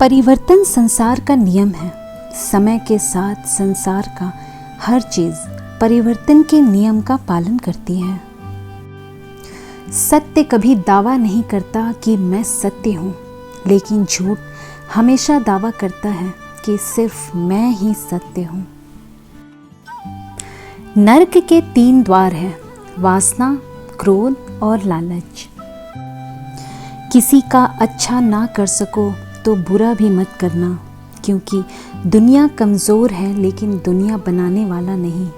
परिवर्तन संसार का नियम है। समय के साथ संसार का हर चीज परिवर्तन के नियम का पालन करती है। सत्य कभी दावा नहीं करता कि मैं सत्य हूँ, लेकिन झूठ हमेशा दावा करता है कि सिर्फ मैं ही सत्य हूँ। नरक के 3 द्वार हैं: वासना, क्रोध और लालच। किसी का अच्छा ना कर सको तो बुरा भी मत करना, क्योंकि दुनिया कमज़ोर है लेकिन दुनिया बनाने वाला नहीं।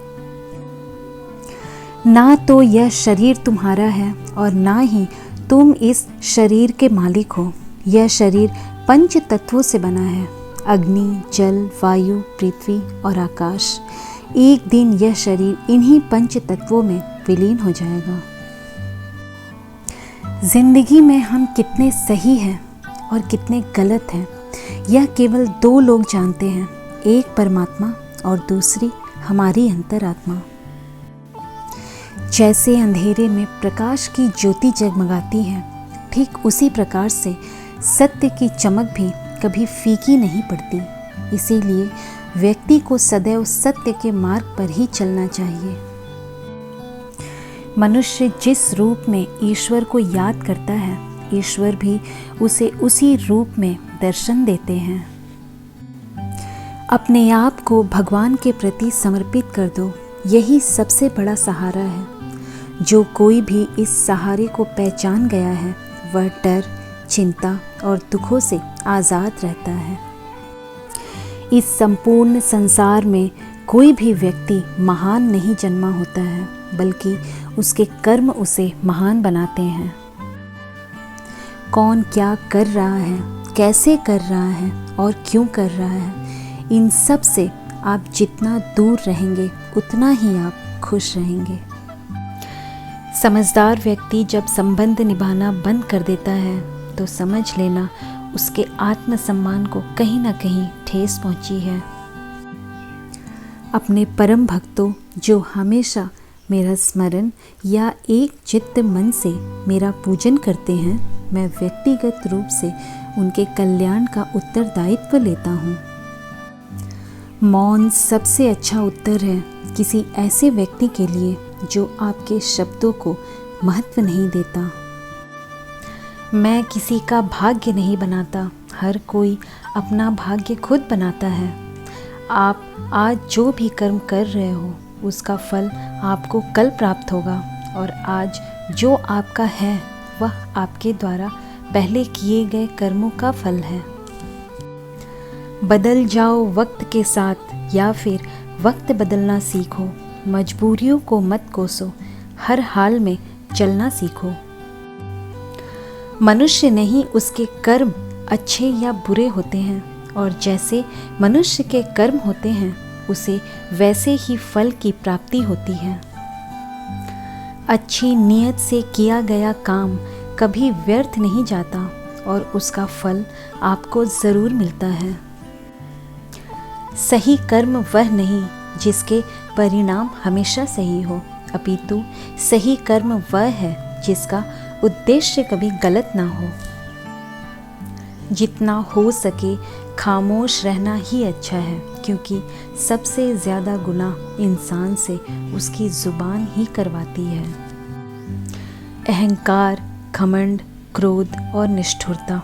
ना तो यह शरीर तुम्हारा है और ना ही तुम इस शरीर के मालिक हो। यह शरीर 5 तत्वों से बना है: अग्नि, जल, वायु, पृथ्वी और आकाश। एक दिन यह शरीर इन्हीं 5 तत्वों में विलीन हो जाएगा। जिंदगी में हम कितने सही हैं और कितने गलत हैं, यह केवल 2 लोग जानते हैं, एक परमात्मा और दूसरी हमारी अंतरात्मा। जैसे अंधेरे में प्रकाश की ज्योति जगमगाती है, ठीक उसी प्रकार से सत्य की चमक भी कभी फीकी नहीं पड़ती। इसीलिए व्यक्ति को सदैव सत्य के मार्ग पर ही चलना चाहिए। मनुष्य जिस रूप में ईश्वर को याद करता है, ईश्वर भी उसे उसी रूप में दर्शन देते हैं। अपने आप को भगवान के प्रति समर्पित कर दो, यही सबसे बड़ा सहारा है। जो कोई भी इस सहारे को पहचान गया है, वह डर, चिंता और दुखों से आज़ाद रहता है। इस संपूर्ण संसार में कोई भी व्यक्ति महान नहीं जन्मा होता है, बल्कि उसके कर्म उसे महान बनाते हैं। कौन क्या कर रहा है, कैसे कर रहा है और क्यों कर रहा है, इन सब से आप जितना दूर रहेंगे उतना ही आप खुश रहेंगे। समझदार व्यक्ति जब संबंध निभाना बंद कर देता है तो समझ लेना उसके आत्मसम्मान को कहीं ना कहीं ठेस पहुंची है। अपने परम भक्तों जो हमेशा मेरा स्मरण या एक चित्त मन से मेरा पूजन करते हैं, मैं व्यक्तिगत रूप से उनके कल्याण का उत्तरदायित्व लेता हूँ। मौन सबसे अच्छा उत्तर है किसी ऐसे व्यक्ति के लिए जो आपके शब्दों को महत्व नहीं देता। मैं किसी का भाग्य नहीं बनाता, हर कोई अपना भाग्य खुद बनाता है। आप आज जो भी कर्म कर रहे हो उसका फल आपको कल प्राप्त होगा, और आज जो आपका है वह आपके द्वारा पहले किए गए कर्मों का फल है। बदल जाओ वक्त के साथ या फिर वक्त बदलना सीखो। मजबूरियों को मत कोसो, हर हाल में चलना सीखो। मनुष्य नहीं, उसके कर्म अच्छे या बुरे होते हैं, और जैसे मनुष्य के कर्म होते हैं उसे वैसे ही फल की प्राप्ति होती है। अच्छी नीयत से किया गया काम कभी व्यर्थ नहीं जाता और उसका फल आपको ज़रूर मिलता है। सही कर्म वह नहीं जिसके परिणाम हमेशा सही हो, अपितु सही कर्म वह है जिसका उद्देश्य कभी गलत ना हो। जितना हो सके खामोश रहना ही अच्छा है, क्योंकि सबसे ज़्यादा गुनाह इंसान से उसकी ज़ुबान ही करवाती है। अहंकार, घमंड, क्रोध और निष्ठुरता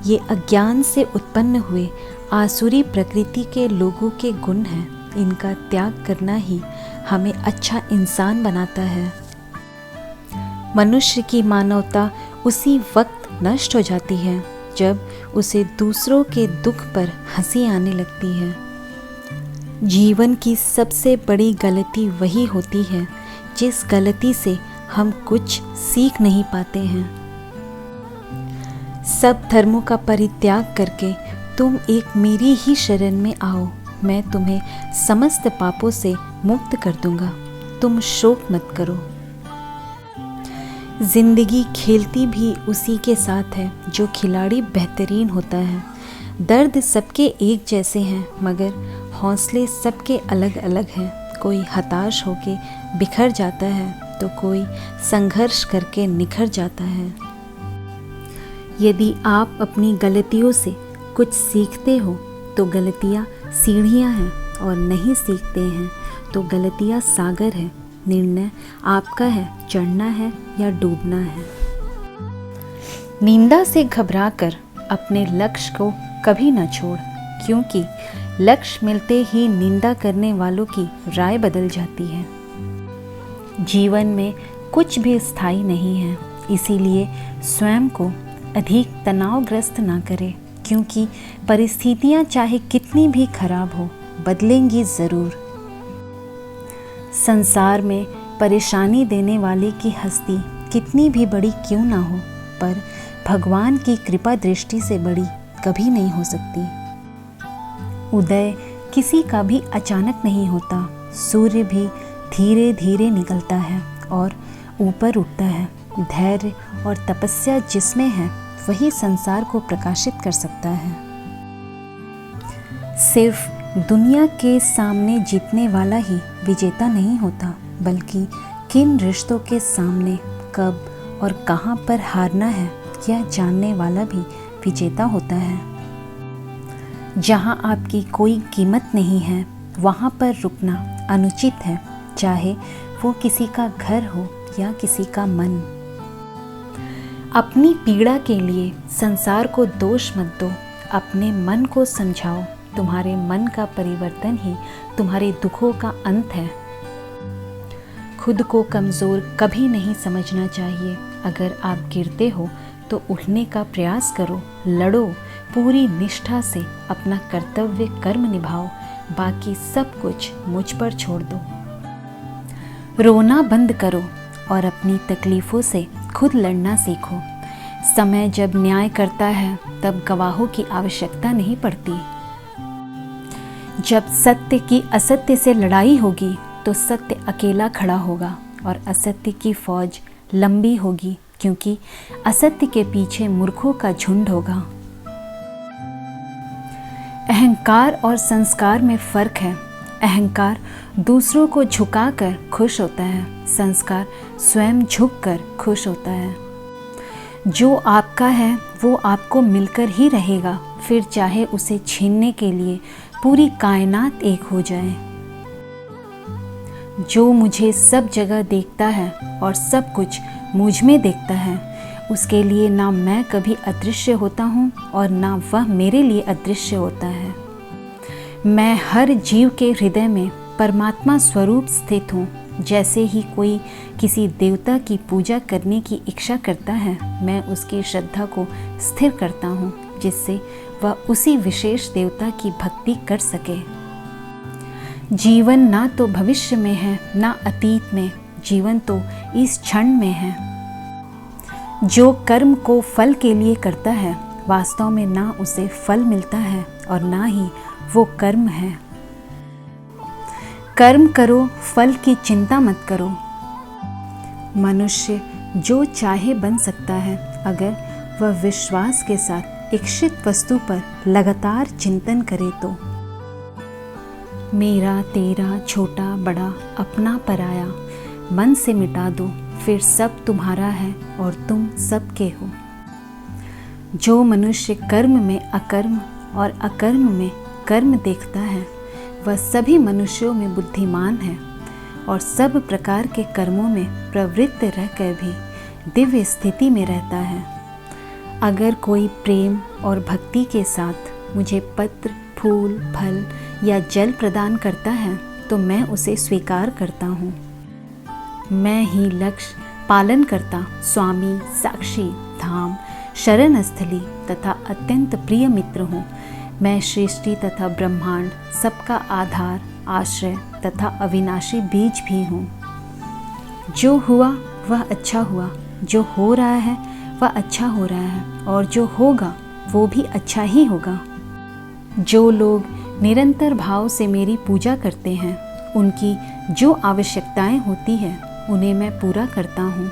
ये अज्ञान से उत्पन्न हुए आसुरी प्रकृति के लोगों के गुण हैं। इनका त्याग करना ही हमें अच्छा इंसान बनाता है। मनुष्य की मानवता उसी वक्त नष्ट हो जाती है जब उसे दूसरों के दुख पर हंसी आने लगती है। जीवन की सबसे बड़ी गलती वही होती है जिस गलती से हम कुछ सीख नहीं पाते हैं। सब धर्मों का परित्याग करके तुम एक मेरी ही शरण में आओ, मैं तुम्हें समस्त पापों से मुक्त कर दूंगा। तुम शोक मत करो। जिंदगी खेलती भी उसी के साथ है जो खिलाड़ी बेहतरीन होता है। दर्द सबके एक जैसे हैं, मगर हौसले सबके अलग अलग हैं। कोई हताश होके बिखर जाता है तो कोई संघर्ष करके निखर जाता है। यदि आप अपनी गलतियों से कुछ सीखते हो तो गलतियाँ सीढ़ियाँ हैं, और नहीं सीखते हैं तो गलतियाँ सागर है। निर्णय आपका है, चढ़ना है या डूबना है। निंदा से घबराकर अपने लक्ष्य को कभी न छोड़, क्योंकि लक्ष्य मिलते ही निंदा करने वालों की राय बदल जाती है। जीवन में कुछ भी स्थायी नहीं है, इसीलिए स्वयं को अधिक तनावग्रस्त ना करें, क्योंकि परिस्थितियां चाहे कितनी भी खराब हो, बदलेंगी ज़रूर। संसार में परेशानी देने वाले की हस्ती कितनी भी बड़ी क्यों ना हो, पर भगवान की कृपा दृष्टि से बड़ी कभी नहीं हो सकती। उदय किसी का भी अचानक नहीं होता। सूर्य भी धीरे धीरे निकलता है और ऊपर उठता है। धैर्य और तपस्या जिसमें है, वही संसार को प्रकाशित कर सकता है। सिर्फ दुनिया के सामने जीतने वाला ही विजेता नहीं होता, बल्कि किन रिश्तों के सामने कब और कहां पर हारना है, यह जानने वाला भी विजेता होता है। जहां आपकी कोई कीमत नहीं है, वहां पर रुकना अनुचित है, चाहे वो किसी का घर हो या किसी का मन। अपनी पीड़ा के लिए संसार को दोष मत दो, अपने मन को समझाओ। तुम्हारे मन का परिवर्तन ही तुम्हारे दुखों का अंत है। खुद को कमज़ोर कभी नहीं समझना चाहिए। अगर आप गिरते हो तो उठने का प्रयास करो, लड़ो, पूरी निष्ठा से अपना कर्तव्य कर्म निभाओ, बाकी सब कुछ मुझ पर छोड़ दो। रोना बंद करो और अपनी तकलीफ़ों से खुद लड़ना सीखो। समय जब न्याय करता है, तब गवाहों की आवश्यकता नहीं पड़ती। जब सत्य की असत्य से लड़ाई होगी, तो सत्य अकेला खड़ा होगा और असत्य की फौज लंबी होगी, क्योंकि असत्य के पीछे मूर्खों का झुंड होगा। अहंकार और संस्कार में फर्क है। अहंकार दूसरों को झुकाकर खुश होता है, संस्कार स्वयं झुककर खुश होता है। जो आपका है वो आपको मिलकर ही रहेगा, फिर चाहे उसे छीनने के लिए पूरी कायनात एक हो जाए। जो मुझे सब जगह देखता है और सब कुछ मुझ में देखता है, उसके लिए ना मैं कभी अदृश्य होता हूँ और ना वह मेरे लिए अदृश्य होता है। मैं हर जीव के हृदय में परमात्मा स्वरूप स्थित हूँ। जैसे ही कोई किसी देवता की पूजा करने की इच्छा करता है, मैं उसकी श्रद्धा को स्थिर करता हूँ, जिससे वह उसी विशेष देवता की भक्ति कर सके। जीवन ना तो भविष्य में है, ना अतीत में, जीवन तो इस क्षण में है। जो कर्म को फल के लिए करता है, वास्तव में ना उसे फल मिलता है और ना ही वो कर्म है। कर्म करो, फल की चिंता मत करो। मनुष्य जो चाहे बन सकता है, अगर वह विश्वास के साथ इच्छित वस्तु पर लगातार चिंतन करे तो। मेरा तेरा छोटा बड़ा अपना पराया मन से मिटा दो, फिर सब तुम्हारा है और तुम सबके हो। जो मनुष्य कर्म में अकर्म और अकर्म में कर्म देखता है, वह सभी मनुष्यों में बुद्धिमान है और सब प्रकार के कर्मों में प्रवृत्त रहकर भी दिव्य स्थिति में रहता है। अगर कोई प्रेम और भक्ति के साथ मुझे पत्र, फूल, फल या जल प्रदान करता है, तो मैं उसे स्वीकार करता हूँ। मैं ही लक्ष्य, पालन करता, स्वामी, साक्षी, धाम, शरण स्थली तथा अत्यंत प्रिय मित्र हूँ। मैं सृष्टि तथा ब्रह्मांड, सबका आधार, आश्रय तथा अविनाशी बीज भी हूँ। जो हुआ वह अच्छा हुआ, जो हो रहा है वह अच्छा हो रहा है, और जो होगा वो भी अच्छा ही होगा। जो लोग निरंतर भाव से मेरी पूजा करते हैं, उनकी जो आवश्यकताएं होती हैं, उन्हें मैं पूरा करता हूँ,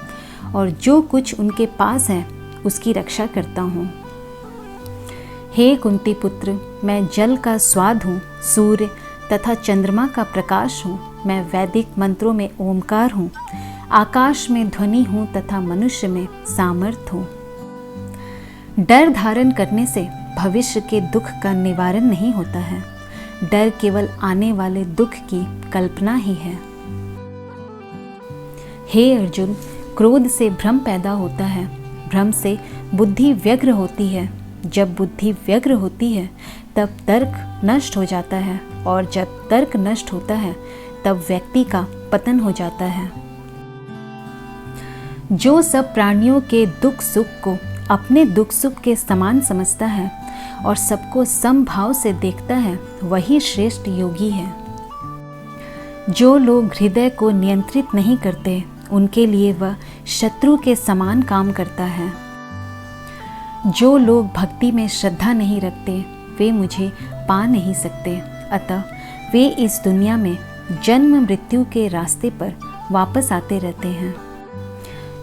और जो कुछ उनके पास है उसकी रक्षा करता हूँ। हे कुंती पुत्र, मैं जल का स्वाद हूँ, सूर्य तथा चंद्रमा का प्रकाश हूँ। मैं वैदिक मंत्रों में ओमकार हूँ, आकाश में ध्वनि हूँ तथा मनुष्य में सामर्थ हूँ। डर धारण करने से भविष्य के दुख का निवारण नहीं होता है। डर केवल आने वाले दुख की कल्पना ही है। हे अर्जुन, क्रोध से भ्रम पैदा होता है, भ्रम से बुद्धि व्यग्र होती है, जब बुद्धि व्यग्र होती है तब तर्क नष्ट हो जाता है, और जब तर्क नष्ट होता है तब व्यक्ति का पतन हो जाता है। जो सब प्राणियों के दुख सुख को अपने दुख सुख के समान समझता है और सबको समभाव से देखता है, वही श्रेष्ठ योगी है। जो लोग हृदय को नियंत्रित नहीं करते, उनके लिए वह शत्रु के समान काम करता है। जो लोग भक्ति में श्रद्धा नहीं रखते, वे मुझे पा नहीं सकते, अतः वे इस दुनिया में जन्म मृत्यु के रास्ते पर वापस आते रहते हैं।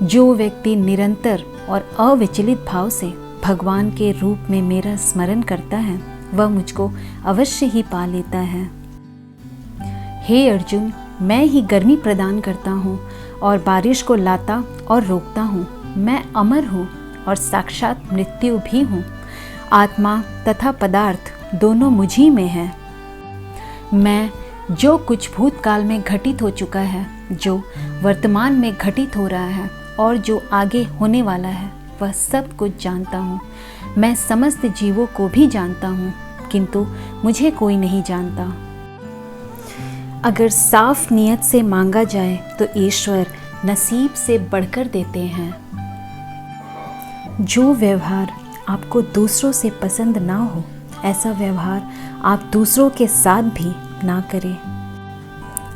जो व्यक्ति निरंतर और अविचलित भाव से भगवान के रूप में मेरा स्मरण करता है, वह मुझको अवश्य ही पा लेता है। हे अर्जुन, मैं ही गर्मी प्रदान करता हूँ और बारिश को लाता और रोकता हूँ। मैं अमर हूँ और साक्षात मृत्यु भी हूँ। आत्मा तथा पदार्थ दोनों मुझी में है। मैं जो कुछ भूतकाल में घटित हो चुका है, जो वर्तमान में घटित हो रहा है और जो आगे होने वाला है, वह सब कुछ जानता हूँ। मैं समस्त जीवों को भी जानता हूँ, किंतु मुझे कोई नहीं जानता। अगर साफ नियत से मांगा जाए तो ईश्वर नसीब से बढ़कर देते हैं। जो व्यवहार आपको दूसरों से पसंद ना हो, ऐसा व्यवहार आप दूसरों के साथ भी ना करें।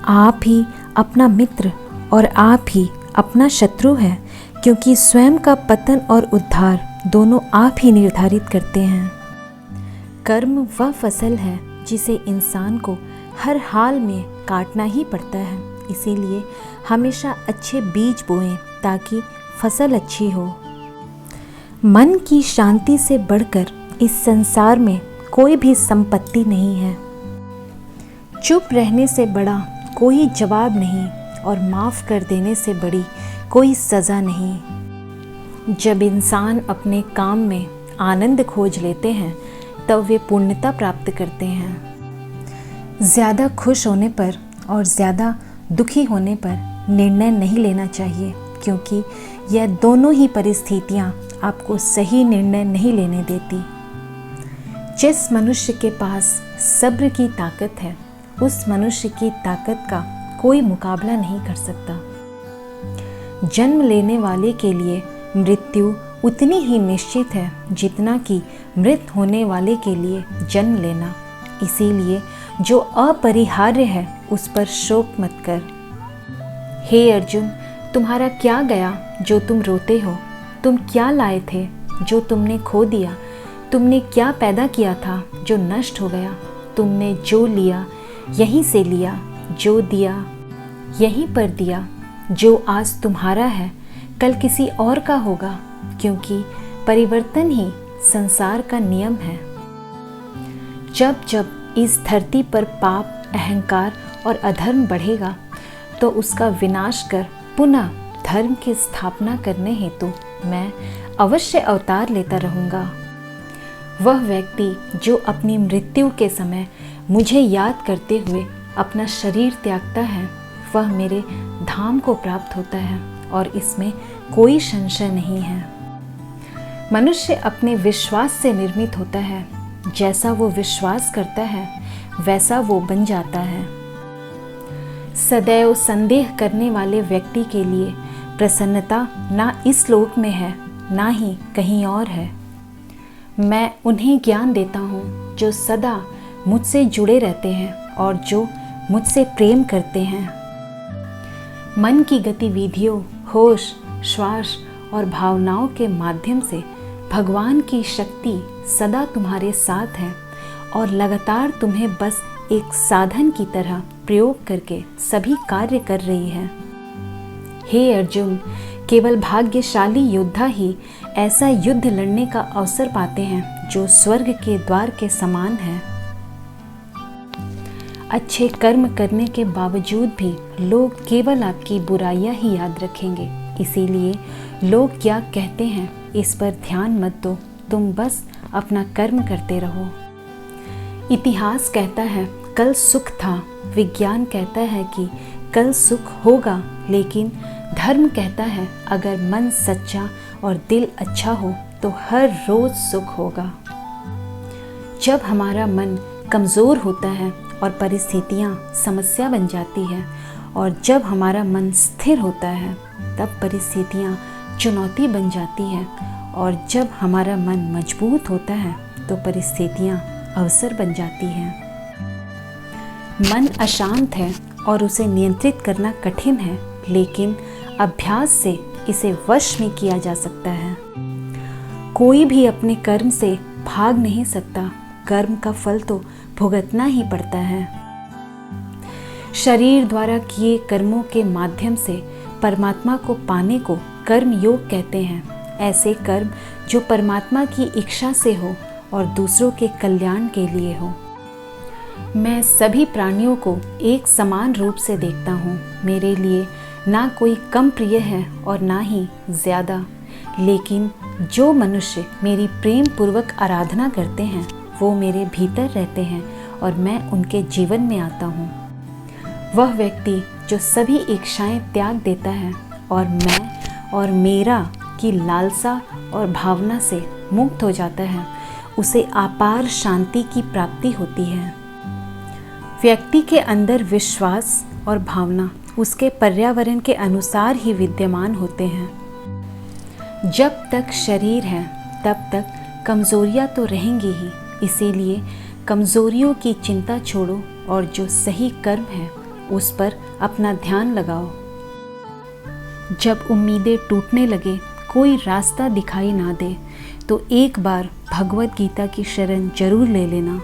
आप ही अपना मित्र और आप ही अपना शत्रु है, क्योंकि स्वयं का पतन और उद्धार दोनों आप ही निर्धारित करते हैं। कर्म वह फसल है जिसे इंसान को हर हाल में काटना ही पड़ता है, इसीलिए हमेशा अच्छे बीज बोएं ताकि फसल अच्छी हो। मन की शांति से बढ़कर इस संसार में कोई भी संपत्ति नहीं है। चुप रहने से बड़ा कोई जवाब नहीं और माफ़ कर देने से बड़ी कोई सज़ा नहीं। जब इंसान अपने काम में आनंद खोज लेते हैं, तब वे पूर्णता प्राप्त करते हैं। ज़्यादा खुश होने पर और ज़्यादा दुखी होने पर निर्णय नहीं लेना चाहिए, क्योंकि यह दोनों ही परिस्थितियाँ आपको सही निर्णय नहीं लेने देती। जिस मनुष्य के पास सब्र की ताकत है, उस मनुष्य की ताकत का कोई मुकाबला नहीं कर सकता। जन्म लेने वाले के लिए मृत्यु उतनी ही निश्चित है जितना कि मृत होने वाले के लिए जन्म लेना। इसीलिए जो अपरिहार्य है उस पर शोक मत कर। हे अर्जुन, तुम्हारा क्या गया जो तुम रोते हो? तुम क्या लाए थे जो तुमने खो दिया? तुमने क्या पैदा किया था जो नष्ट हो गया? तुमने जो लिया यहीं से लिया, जो दिया यहीं पर दिया। जो आज तुम्हारा है कल किसी और का होगा, क्योंकि परिवर्तन ही संसार का नियम है। जब जब इस धरती पर पाप, अहंकार और अधर्म बढ़ेगा, तो उसका विनाश कर पुनः धर्म की स्थापना करने हेतु मैं अवश्य अवतार लेता रहूँगा। वह व्यक्ति जो अपनी मृत्यु के समय मुझे याद करते हुए अपना शरीर त्यागता है, वह मेरे धाम को प्राप्त होता है और इसमें कोई संशय नहीं है। मनुष्य अपने विश्वास से निर्मित होता है। जैसा वो विश्वास करता है वैसा वो बन जाता है। सदैव संदेह करने वाले व्यक्ति के लिए प्रसन्नता ना इस लोक में है, ना ही कहीं और है। मैं उन्हें ज्ञान देता हूँ जो सदा मुझसे जुड़े रहते हैं और जो मुझसे प्रेम करते हैं। मन की गतिविधियों, होश, श्वास और भावनाओं के माध्यम से भगवान की शक्ति सदा तुम्हारे साथ है और लगातार तुम्हें बस एक साधन की तरह प्रयोग करके सभी कार्य कर रही है। हे अर्जुन, केवल भाग्यशाली योद्धा ही ऐसा युद्ध लड़ने का अवसर पाते हैं जो स्वर्ग के द्वार के समान है। अच्छे कर्म करने के बावजूद भी लोग केवल आपकी बुराइयां ही याद रखेंगे। इसीलिए लोग क्या कहते हैं इस पर ध्यान मत दो, तुम बस अपना कर्म करते रहो। इतिहास कहता है कल सुख था, विज्ञान कहता है कि कल सुख होगा, लेकिन धर्म कहता है अगर मन सच्चा और दिल अच्छा हो तो हर रोज सुख होगा। जब हमारा मन कमज़ोर होता है और परिस्थितियाँ समस्या बन जाती है, और जब हमारा मन स्थिर होता है तब परिस्थितियाँ चुनौती बन जाती है, और जब हमारा मन मजबूत होता है तो परिस्थितियाँ अवसर बन जाती हैं। मन अशांत है और उसे नियंत्रित करना कठिन है, लेकिन अभ्यास से इसे वश में किया जा सकता है। कोई भी अपने कर्म से भाग नहीं सकता, कर्म का फल तो भुगतना ही पड़ता है। शरीर द्वारा किए कर्मों के माध्यम से परमात्मा को पाने को कर्म योग कहते हैं। ऐसे कर्म जो परमात्मा की इच्छा से हो और दूसरों के कल्याण के लिए हो। मैं सभी प्राणियों को एक समान रूप से देखता हूँ। मेरे लिए ना कोई कम प्रिय है और ना ही ज़्यादा, लेकिन जो मनुष्य मेरी प्रेम पूर्वक आराधना करते हैं वो मेरे भीतर रहते हैं और मैं उनके जीवन में आता हूँ। वह व्यक्ति जो सभी इच्छाएं त्याग देता है और मैं और मेरा की लालसा और भावना से मुक्त हो जाता है, उसे अपार शांति की प्राप्ति होती है। व्यक्ति के अंदर विश्वास और भावना उसके पर्यावरण के अनुसार ही विद्यमान होते हैं। जब तक शरीर है तब तक कमज़ोरियाँ तो रहेंगी ही, इसीलिए कमज़ोरियों की चिंता छोड़ो और जो सही कर्म है उस पर अपना ध्यान लगाओ। जब उम्मीदें टूटने लगे, कोई रास्ता दिखाई ना दे, तो एक बार भगवत गीता की शरण जरूर ले लेना।